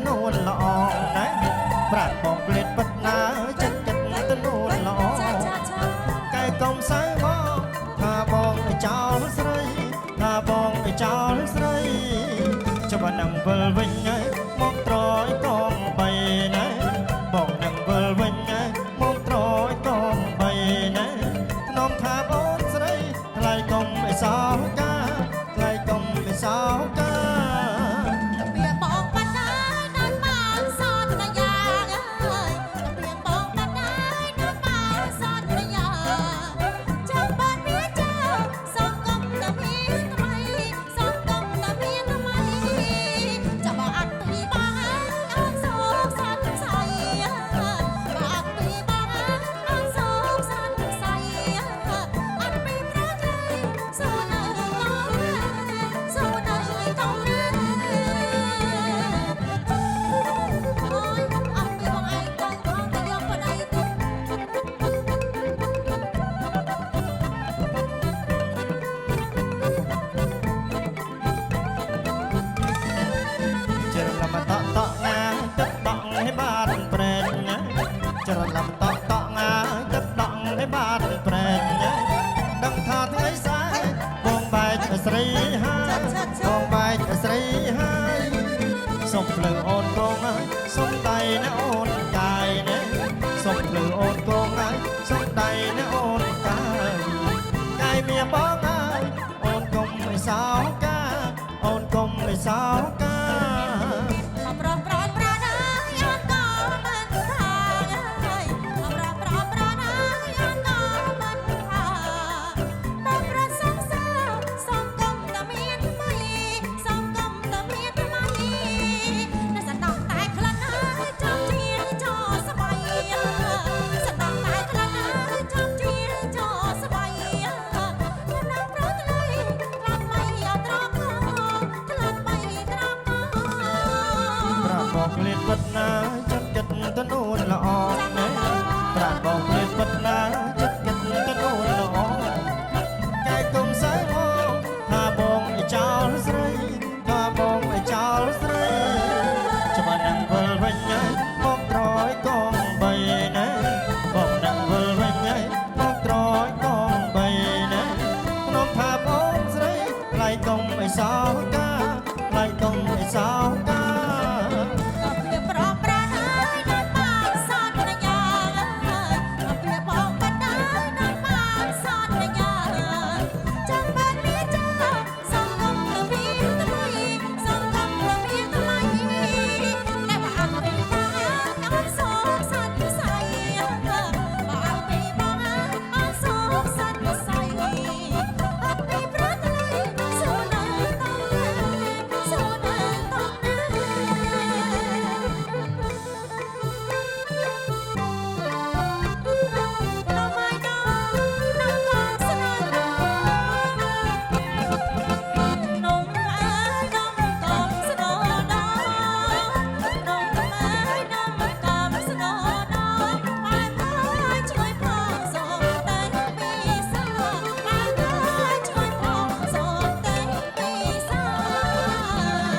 នួនល្អណាប្រាក់បងក្លៀតបិទណាចិត្តចិត្តទៅនួនល្អកែកុំសើមកថាបងចោលស្រីថាបងចោលស្រីច្បាស់នឹងវិលវិញហើយមកត្រយកងបីណាបងនឹងវិលវិញហើយមកត្រយកងបីណាខ្ញុំថាអូនស្រីថ្លៃកុំឲ្យសោកាថ្លៃកុំឲ្យសោកាចរឡំតក់តក់ងាទឹកដក់ឲ្យបានប្រែកដឹងថាថ្ងៃស្អែកបងបែកស្រីហើយបងបែកស្រីហើយសុំភ្លឺអូនកងហើយសុំដៃណាអូនកាយណាសុំភ្លឺអូនកងហើយសុំដៃណាអូនកាយកាយមានបងហើយអូនកុំឲ្យសោកាអូនកុំឲ្យសោកាក្លៀតបិទណាចិត្តចិត្តទៅនួនល្អណាប្រាក់បងក្លៀតបិទណាចិត្តចិត្តទៅនួនល្អកែកុំសើមកថាបងឲ្យចោលស្រីថាបងឲ្យចោលស្រីច្បាស់នឹងវិលវិញហើយមកត្រយកងបីណាបងនឹងវិលវិញហើយមកត្រយកងបីណាខ្ញុំថាបងស្រីថ្លៃកុំឲ្យសោកាថ្លៃកុំឲ្យសោកា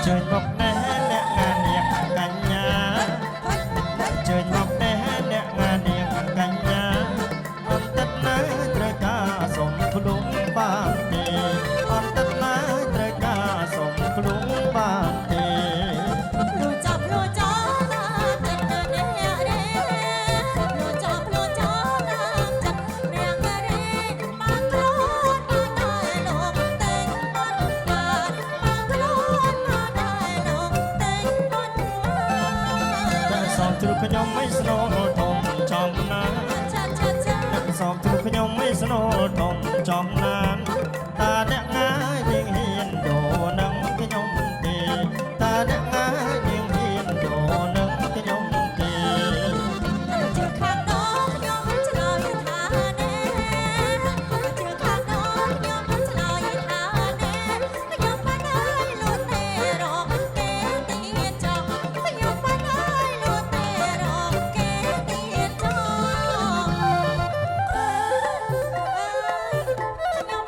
ជើញមកណែអ្នកងានាងកញ្ញាជើញមកណែអ្នកងានាងកញ្ញាអត់ទឹកណាត្រូវការសុំភ្លុំបានទេអត់ទឹកណាត្រូវការសុំភ្លុំបានទេលោកចាប់លោកចោលចិត្តនេះរេលោកចាប់លោកចោលចិត្តរៀងរេបានខ្លួនបានតែលោកតែបាត់បានខ្លួនសំទ្រុខ្ញុំមិនស្នូលធំចំណានសំទ្រុខ្ញុំមិនស្នូលធំចំណានតាអ្នកងាយជាងហ៊ានដូរនឹងខ្ញុំទេតាអ្នកងាយជាងហ៊ានដូរនឹងខ្ញុំទេជឿខាងនោះខ្ញុំឆ្លើយថាណែជឿខាងនោះខ្ញុំឆ្លើយថាណែខ្ញុំបានហើយលួចទេរកគេទៀតចង់ខ្ញុំបានហើយលួចទេរកគេទៀតចង់ខ្ញុំ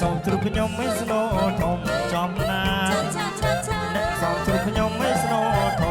សំទ្រុខ្ញុំមិនស្នូធំចំណានអ្នកសំទ្រុខ្ញុំមិនស្នូធំ